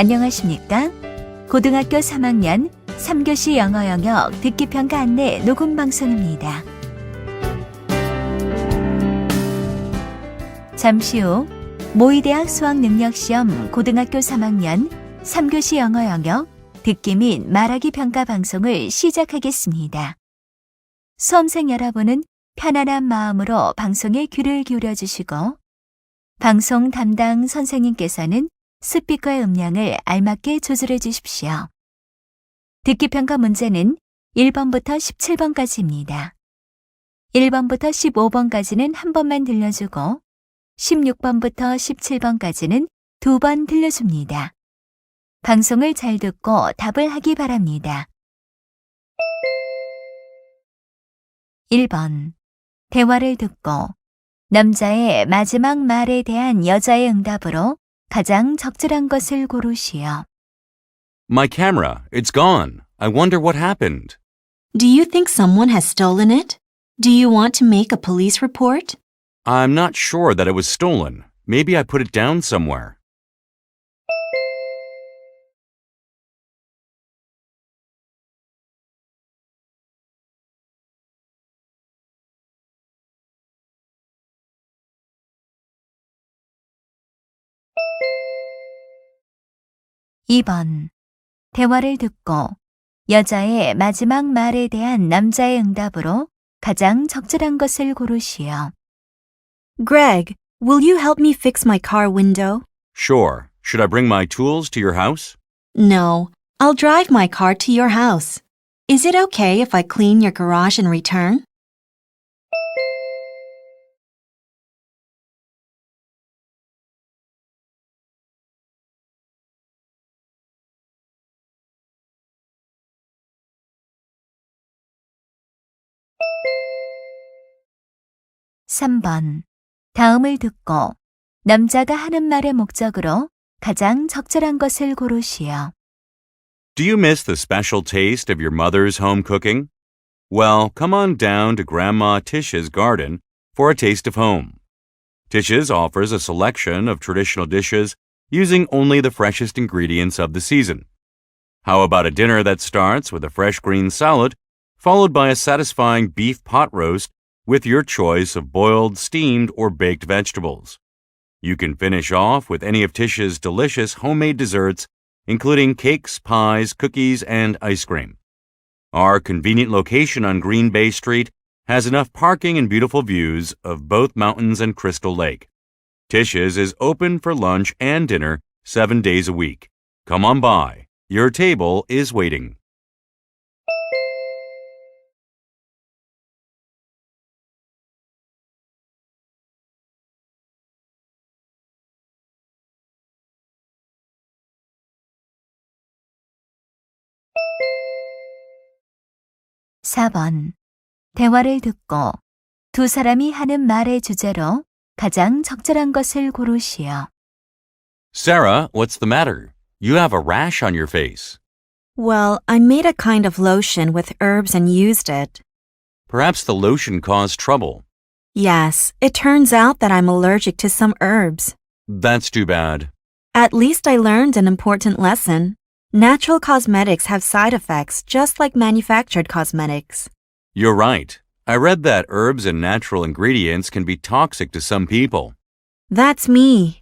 안녕하십니까? 고등학교 3학년 3교시 영어 영역 듣기평가 안내 녹음 방송입니다. 잠시 후 모의대학 수학능력시험 고등학교 3학년 3교시 영어 영역 듣기 및 말하기 평가 방송을 시작하겠습니다. 수험생 여러분은 편안한 마음으로 방송에 귀를 기울여 주시고 방송 담당 선생님께서는 스피커의 음량을 알맞게 조절해 주십시오. 듣기평가 문제는 1번부터 17번까지입니다. 1번부터 15번까지는 한 번만 들려주고 16번부터 17번까지는 두 번 들려줍니다. 방송을 잘 듣고 답을 하기 바랍니다. 1번. 대화를 듣고 남자의 마지막 말에 대한 여자의 응답으로 가장 적절한 것을 고르시오. My camera, it's gone. I wonder what happened. Do you think someone has stolen it? Do you want to make a police report? I'm not sure that it was stolen. Maybe I put it down somewhere. (2번) 대화를 듣고 여자의 마지막 말에 대한 남자의 응답으로 가장 적절한 것을 고르시오. Greg, will you help me fix my car window? Sure. Should I bring my tools to your house? No, I'll drive my car to your house. Is it okay if I clean your garage and return? (3번) 다음을 듣고 남자가 하는 말의 목적으로 가장 적절한 것을 고르시오. Do you miss the special taste of your mother's home cooking? Well, come on down to Grandma Tish's garden for a taste of home. Tish's offers a selection of traditional dishes using only the freshest ingredients of the season. How about a dinner that starts with a fresh green salad, followed by a satisfying beef pot roast with your choice of boiled, steamed, or baked vegetables? You can finish off with any of Tish's delicious homemade desserts, including cakes, pies, cookies, and ice cream. Our convenient location on Green Bay Street has enough parking and beautiful views of both mountains and Crystal Lake. Tish's is open for lunch and dinner 7 days a week. Come on by. Your table is waiting. (4번) 대화를 듣고 두 사람이 하는 말의 주제로 가장 적절한 것을 고르시오. Sarah, what's the matter? You have a rash on your face. Well, I made a kind of lotion with herbs and used it. Perhaps the lotion caused trouble. Yes, it turns out that I'm allergic to some herbs. That's too bad. At least I learned an important lesson. Natural cosmetics have side effects just like manufactured cosmetics. You're right. I read that herbs and natural ingredients can be toxic to some people. That's me.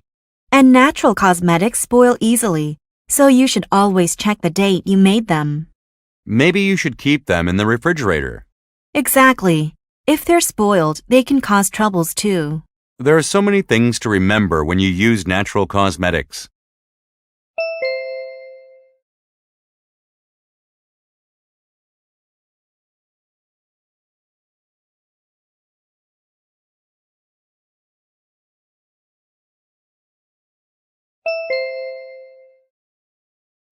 And natural cosmetics spoil easily, so you should always check the date you made them. Maybe you should keep them in the refrigerator. Exactly. If they're spoiled, they can cause troubles too. There are so many things to remember when you use natural cosmetics.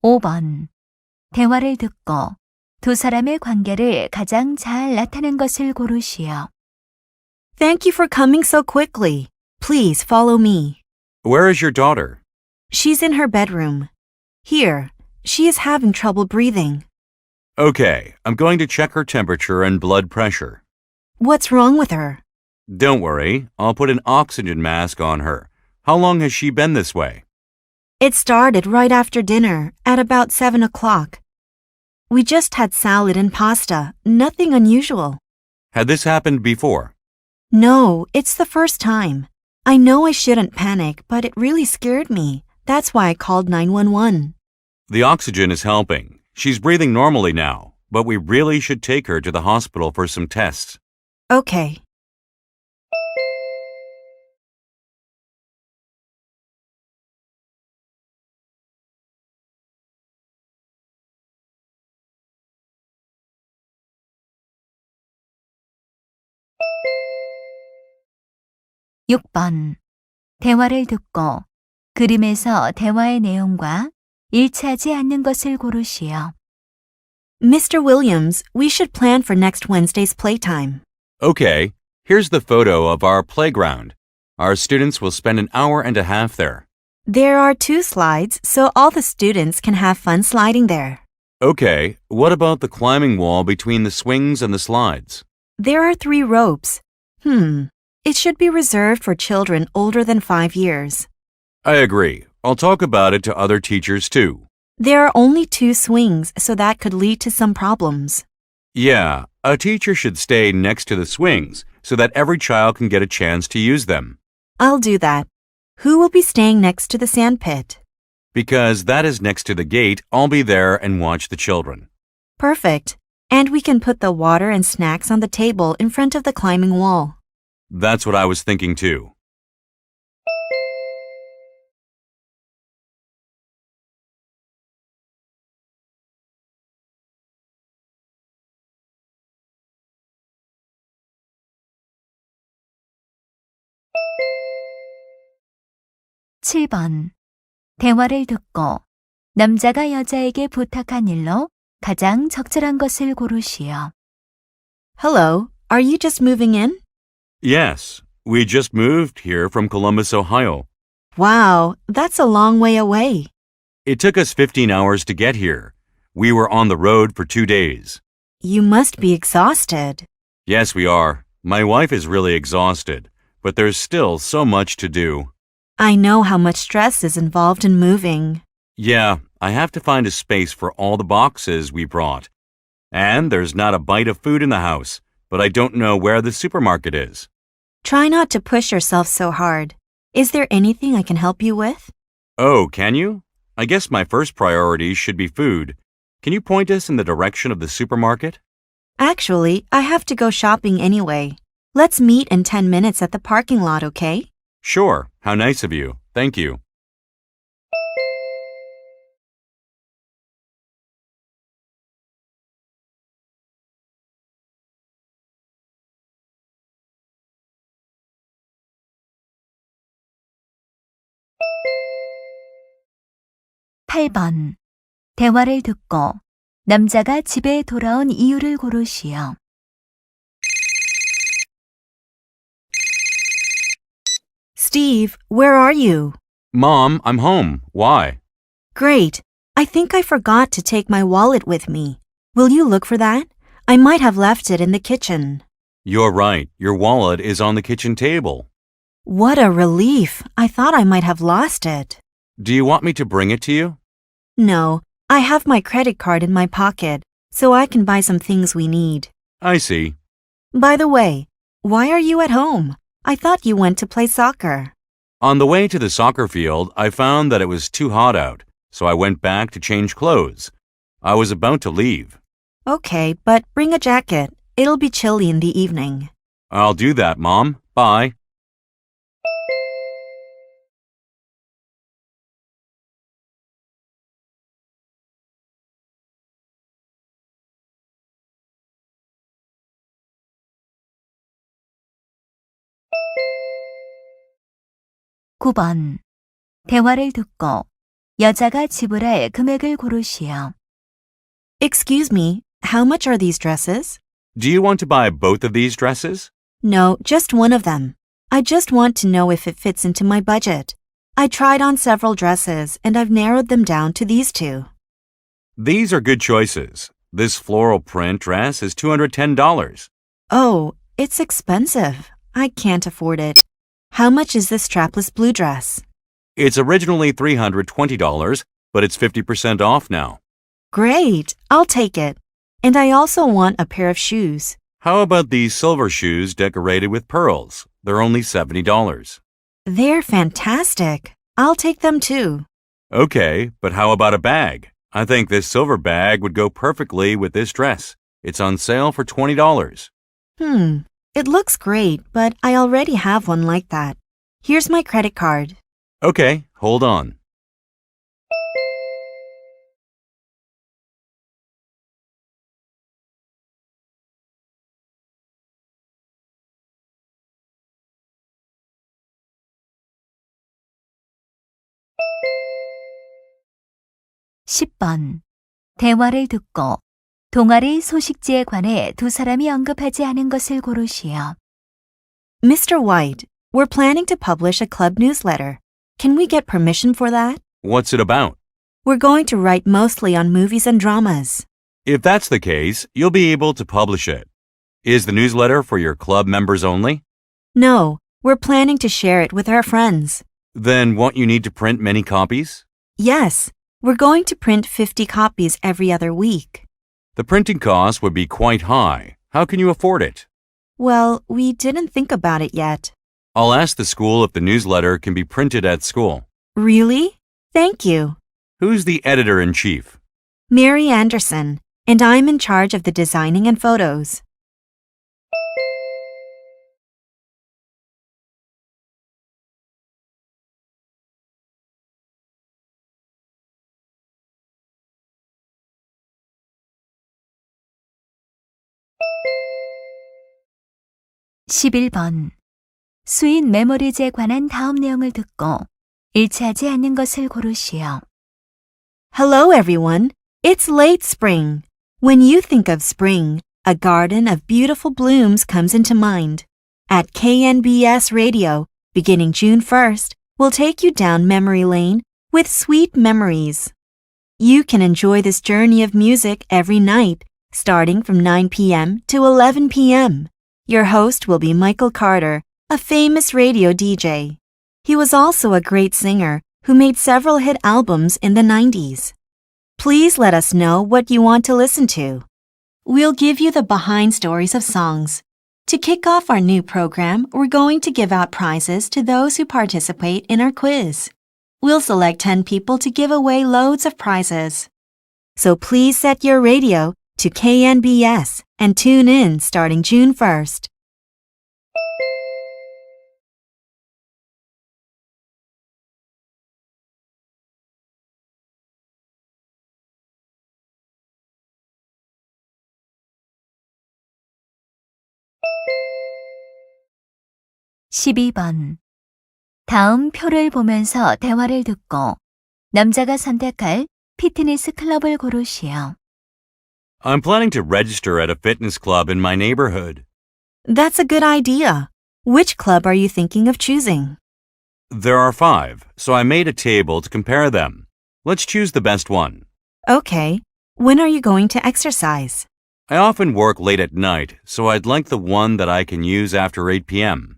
(5번) 대화를 듣고 두 사람의 관계를 가장 잘 나타낸 것을 고르시오. Thank you for coming so quickly. Please follow me. Where is your daughter? She's in her bedroom. Here, she is having trouble breathing. Okay, I'm going to check her temperature and blood pressure. What's wrong with her? Don't worry, I'll put an oxygen mask on her. How long has she been this way? It started right after dinner, at about 7 o'clock. We just had salad and pasta, nothing unusual. Had this happened before? No, it's the first time. I know I shouldn't panic, but it really scared me. That's why I called 911. The oxygen is helping. She's breathing normally now, but we really should take her to the hospital for some tests. Okay. 육 번 대화를 듣고 그림에서 대화의 내용과 일치하지 않는 것을 고르시오. Mr. Williams, we should plan for next Wednesday's playtime. Okay, here's the photo of our playground. Our students will spend an hour and a half there. There are 2 slides, so all the students can have fun sliding there. Okay, what about the climbing wall between the swings and the slides? There are 3 ropes. It should be reserved for children older than 5 years. I agree. I'll talk about it to other teachers too. There are only 2 swings, so that could lead to some problems. Yeah, a teacher should stay next to the swings so that every child can get a chance to use them. I'll do that. Who will be staying next to the sand pit? Because that is next to the gate, I'll be there and watch the children. Perfect. And we can put the water and snacks on the table in front of the climbing wall. That's what I was thinking too. 칠 번 대화를 듣고 남자가 여자에게 부탁한 일로 가장 적절한 것을 고르시오. Hello, are you just moving in? Yes, we just moved here from Columbus, Ohio. Wow, that's a long way away. It took us 15 hours to get here. We were on the road for 2 days. You must be exhausted. Yes, we are. My wife is really exhausted, but there's still so much to do. I know how much stress is involved in moving. Yeah, I have to find a space for all the boxes we brought. And there's not a bite of food in the house, but I don't know where the supermarket is. Try not to push yourself so hard. Is there anything I can help you with? Oh, can you? I guess my first priority should be food. Can you point us in the direction of the supermarket? Actually, I have to go shopping anyway. Let's meet in 10 minutes at the parking lot, okay? Sure. How nice of you. Thank you. 팔 번 대화를 듣고 남자가 집에 돌아온 이유를 고르시오. Steve, where are you? Mom, I'm home. Why? Great. I think I forgot to take my wallet with me. Will you look for that? I might have left it in the kitchen. You're right. Your wallet is on the kitchen table. What a relief. I thought I might have lost it. Do you want me to bring it to you? No, I have my credit card in my pocket, so I can buy some things we need. I see. By the way, why are you at home? I thought you went to play soccer. On the way to the soccer field, I found that it was too hot out, so I went back to change clothes. I was about to leave. Okay, but bring a jacket. It'll be chilly in the evening. I'll do that, Mom. Bye. 구 번 대화를 듣고 여자가 지불할 금액을 고르시오. Excuse me, how much are these dresses? Do you want to buy both of these dresses? No, just one of them. I just want to know if it fits into my budget. I tried on several dresses and I've narrowed them down to these 2. These are good choices. This floral print dress is $210. Oh, it's expensive. I can't afford it. How much is this strapless blue dress? It's originally $320, but it's 50% off now. Great, I'll take it. And I also want a pair of shoes. How about these silver shoes decorated with pearls? They're only $70. They're fantastic. I'll take them too. Okay, but how about a bag? I think this silver bag would go perfectly with this dress. It's on sale for $20. It looks great, but I already have one like that. Here's my credit card. Okay, hold on. (10번) 대화를 듣고 동아리 소식지에 관해 두 사람이 언급하지 않은 것을 고르시오. Mr. White, we're planning to publish a club newsletter. Can we get permission for that? What's it about? We're going to write mostly on movies and dramas. If that's the case, you'll be able to publish it. Is the newsletter for your club members only? No, we're planning to share it with our friends. Then won't you need to print many copies? Yes, we're going to print 50 copies every other week. The printing cost would be quite high. How can you afford it? Well, we didn't think about it yet. I'll ask the school if the newsletter can be printed at school. Really? Thank you. Who's the editor-in-chief? Mary Anderson, and I'm in charge of the designing and photos. (11번) 스윗 메모리즈에 관한 다음 내용을 듣고 일치하지 않는 것을 고르시오. Hello, everyone. It's late spring. When you think of spring, a garden of beautiful blooms comes into mind. At KNBS Radio, beginning June 1st, we'll take you down memory lane with sweet memories. You can enjoy this journey of music every night, starting from 9 p.m. to 11 p.m. Your host will be Michael Carter, a famous radio DJ. He was also a great singer who made several hit albums in the 90s. Please let us know what you want to listen to. We'll give you the behind stories of songs. To kick off our new program, we're going to give out prizes to those who participate in our quiz. We'll select 10 people to give away loads of prizes. So please set your radio to KNBS and tune in starting June 1st. (12번) 다음 표를 보면서 대화를 듣고 남자가 선택할 피트니스 클럽을 고르시오. I'm planning to register at a fitness club in my neighborhood. That's a good idea. Which club are you thinking of choosing? There are 5, so I made a table to compare them. Let's choose the best one. Okay. When are you going to exercise? I often work late at night, so I'd like the one that I can use after 8 p.m.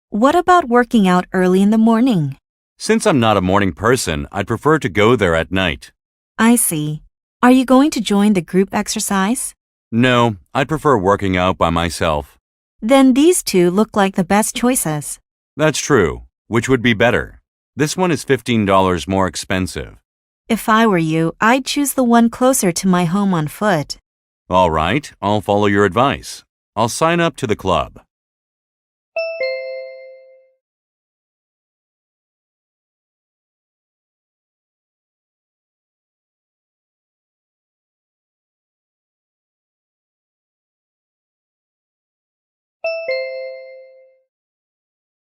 What about working out early in the morning? Since I'm not a morning person, I'd prefer to go there at night. I see. Are you going to join the group exercise? No, I'd prefer working out by myself. Then these two look like the best choices. That's true. Which would be better? This one is $15 more expensive. If I were you, I'd choose the one closer to my home on foot. All right, I'll follow your advice. I'll sign up to the club.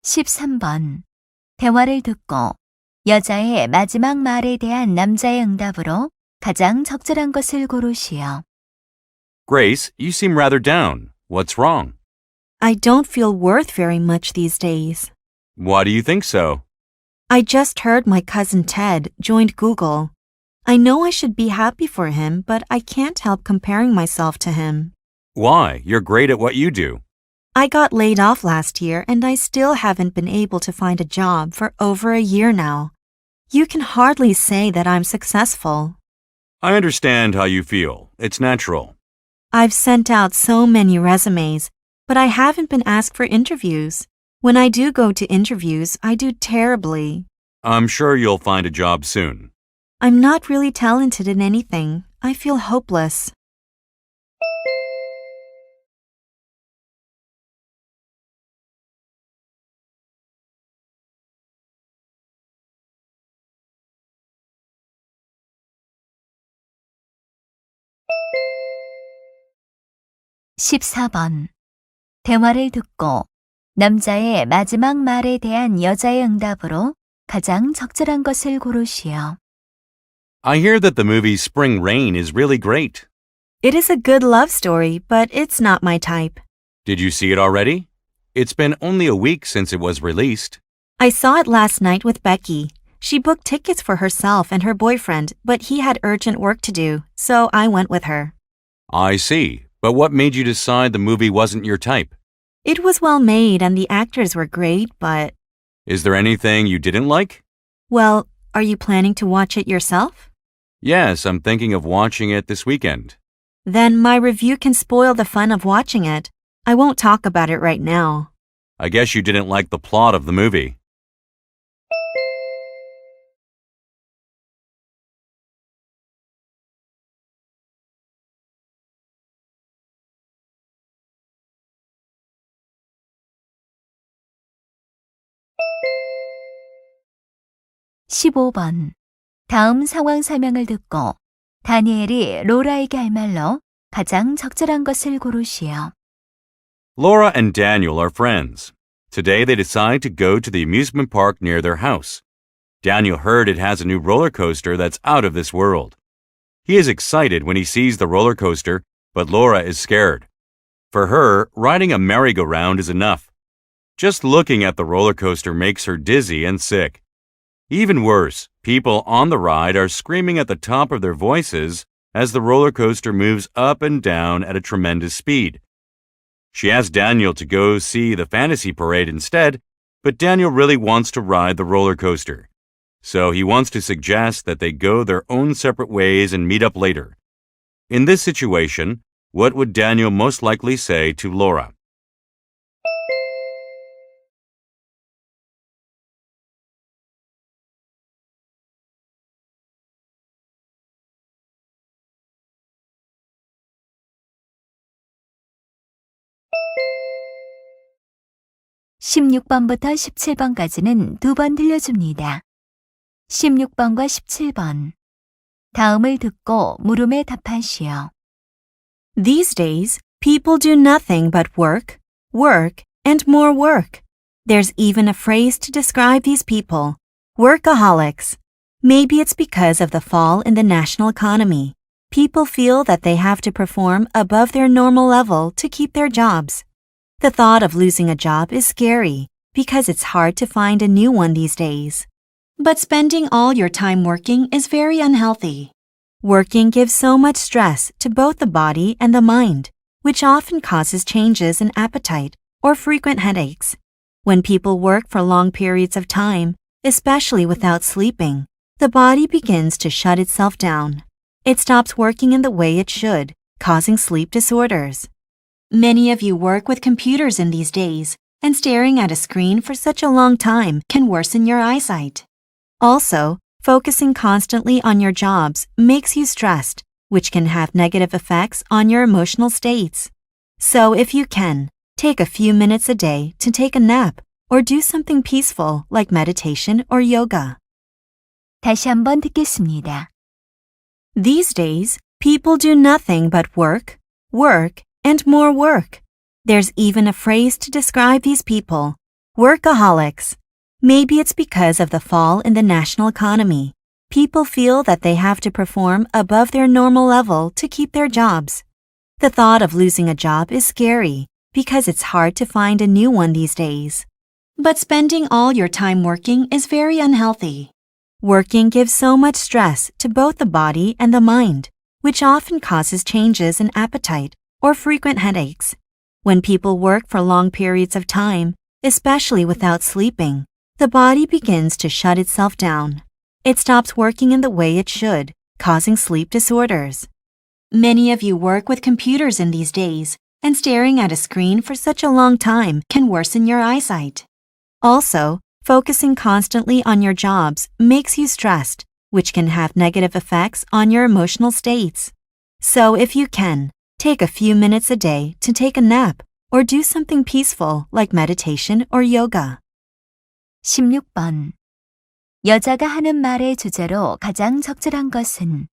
(13번) 대화를 듣고 여자의 마지막 말에 대한 남자의 응답으로 가장 적절한 것을 고르시오. Grace, you seem rather down. What's wrong? I don't feel worth very much these days. Why do you think so? I just heard my cousin Ted joined Google. I know I should be happy for him, but I can't help comparing myself to him. Why? You're great at what you do. I got laid off last year and I still haven't been able to find a job for over a year now. You can hardly say that I'm successful. I understand how you feel. It's natural. I've sent out so many resumes, but I haven't been asked for interviews. When I do go to interviews, I do terribly. I'm sure you'll find a job soon. I'm not really talented in anything. I feel hopeless. (14번) 대화를 듣고 남자의 마지막 말에 대한 여자의 응답으로 가장 적절한 것을 고르시오. I hear that the movie Spring Rain is really great. It is a good love story, but it's not my type. Did you see it already? It's been only a week since it was released. I saw it last night with Becky. She booked tickets for herself and her boyfriend, but he had urgent work to do, so I went with her. I see. But what made you decide the movie wasn't your type? It was well made and the actors were great, but... Is there anything you didn't like? Well, are you planning to watch it yourself? Yes, I'm thinking of watching it this weekend. Then my review can spoil the fun of watching it. I won't talk about it right now. I guess you didn't like the plot of the movie. (15번) 다음 상황 설명을 듣고 다니엘이 로라에게 할 말로 가장 적절한 것을 고르시오. Laura and Daniel are friends. Today they decide to go to the amusement park near their house. Daniel heard it has a new roller coaster that's out of this world. He is excited when he sees the roller coaster, but Laura is scared. For her, riding a merry-go-round is enough. Just looking at the roller coaster makes her dizzy and sick. Even worse, people on the ride are screaming at the top of their voices as the roller coaster moves up and down at a tremendous speed. She asked Daniel to go see the fantasy parade instead, but Daniel really wants to ride the roller coaster. So he wants to suggest that they go their own separate ways and meet up later. In this situation, what would Daniel most likely say to Laura? (16번부터 17번까지는 두 번 들려줍니다. 16번과 17번 다음을 듣고 물음에 답하시오. These days, people do nothing but work, work, and more work. There's even a phrase to describe these people, workaholics. Maybe it's because of the fall in the national economy. People feel that they have to perform above their normal level to keep their jobs. The thought of losing a job is scary because it's hard to find a new one these days. But spending all your time working is very unhealthy. Working gives so much stress to both the body and the mind, which often causes changes in appetite or frequent headaches. When people work for long periods of time, especially without sleeping, the body begins to shut itself down. It stops working in the way it should, causing sleep disorders. Many of you work with computers in these days, and staring at a screen for such a long time can worsen your eyesight. Also, focusing constantly on your jobs makes you stressed, which can have negative effects on your emotional states. So if you can, take a few minutes a day to take a nap or do something peaceful like meditation or yoga. 다시 한번 듣겠습니다. These days, people do nothing but work, work, and more work. There's even a phrase to describe these people, workaholics. Maybe it's because of the fall in the national economy. People feel that they have to perform above their normal level to keep their jobs. The thought of losing a job is scary because it's hard to find a new one these days. But spending all your time working is very unhealthy. Working gives so much stress to both the body and the mind, which often causes changes in appetite or frequent headaches. When people work for long periods of time, especially without sleeping, the body begins to shut itself down. it stops working in the way it should, causing sleep disorders. Many of you work with computers in these days, and staring at a screen for such a long time can worsen your eyesight. Also, focusing constantly on your jobs makes you stressed, which can have negative effects on your emotional states. So if you can, take a few minutes a day to take a nap or do something peaceful like meditation or yoga. 16번. 여자가 하는 말의 주제로 가장 적절한 것은?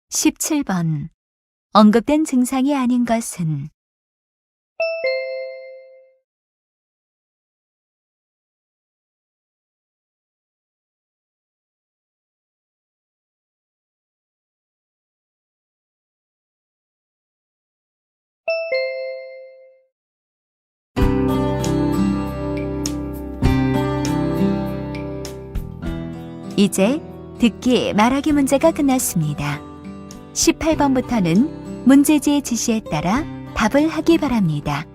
(17번) 언급된 증상이 아닌 것은? 이제 듣기, 말하기 문제가 끝났습니다. 18번부터는 문제지의 지시에 따라 답을 하기 바랍니다.